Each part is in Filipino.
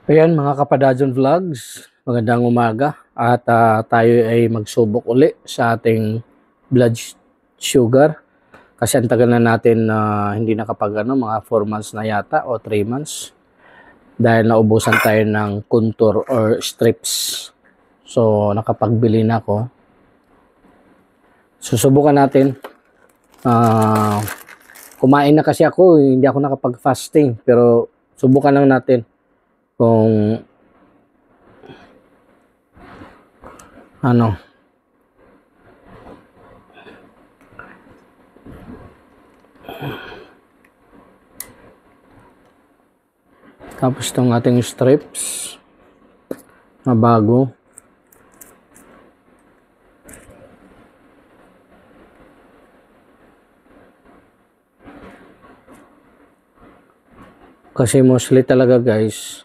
Ayan mga Kapadadyon Vlogs, magandang umaga at tayo ay magsubok uli sa ating blood sugar kasi ang tagal na natin na hindi nakapag mga 4 months na yata o 3 months dahil naubusan tayo ng contour or strips. So nakapagbili na ako. Susubukan natin. Kumain na kasi ako, hindi ako nakapag-fasting pero subukan lang natin kung ano. Tapos itong ating strips na bago. Kasi mostly talaga guys,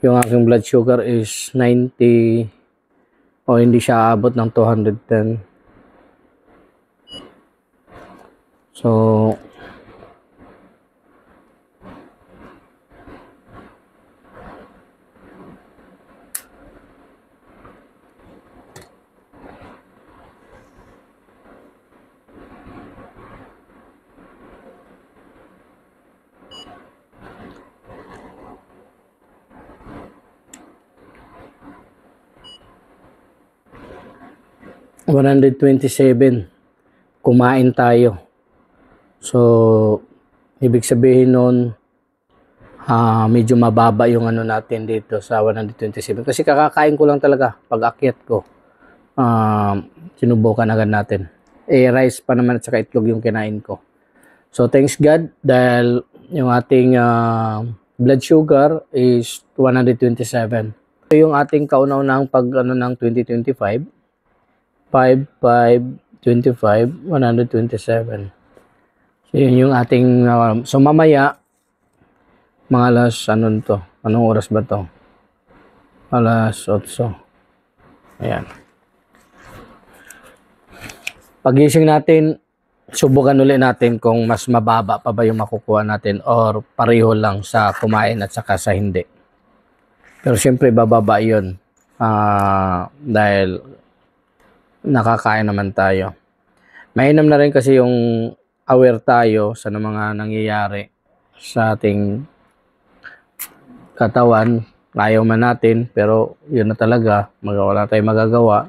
yung aking blood sugar is 90 o hindi siya aabot ng 210. So, $127 kumain tayo. So ibig sabihin nun medyo mababa yung ano natin dito sa 127 kasi kakakain ko lang talaga pag akyat ko. Sinubukan agad natin. Rice pa naman at saka itlog yung kinain ko. So thanks God dahil yung ating blood sugar is 127. So yung ating kauna-unahang pag ng 2025 5/5/25 127. So yun yung ating so mamaya mga alas anong oras ba to? Alas 8. Ayan. Pagising natin, subukan ulit natin kung mas mababa pa ba yung makukuha natin or pareho lang sa kumain at saka sa hindi. Pero syempre bababa yun dahil nakakain naman tayo. Mainam na rin kasi yung aware tayo sa mga nangyayari sa ating katawan. Ayaw man natin, pero yun na talaga. Wala tayong magagawa.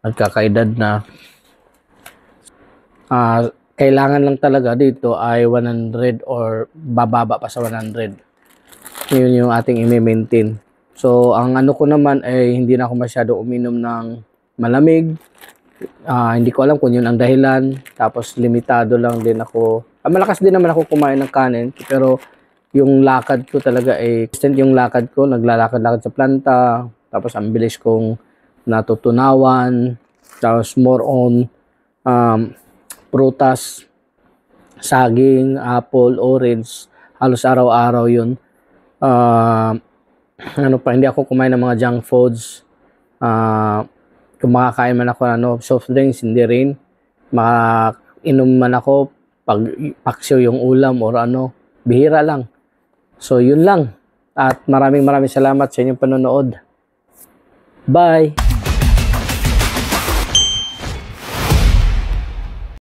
Nagkakaedad na. Kailangan lang talaga dito ay 100 or bababa pa sa 100. Yun yung ating i-maintain. So, ang ano ko naman ay hindi na ako masyado uminom ng malamig. Hindi ko alam kung yun ang dahilan. Tapos limitado lang din ako. Malakas din naman ako kumain ng kanin. Pero yung lakad ko talaga constant yung lakad ko. Naglalakad-lakad sa planta. Tapos ang bilis kong natutunawan. Tapos more on prutas, saging, apple, orange. Halos araw-araw yun. Hindi ako kumain ng mga junk foods. Kung makakain man ako soft drinks, hindi rin. Makainom man ako pag paksiw yung ulam or bihira lang. So yun lang. At maraming salamat sa inyong panonood. Bye!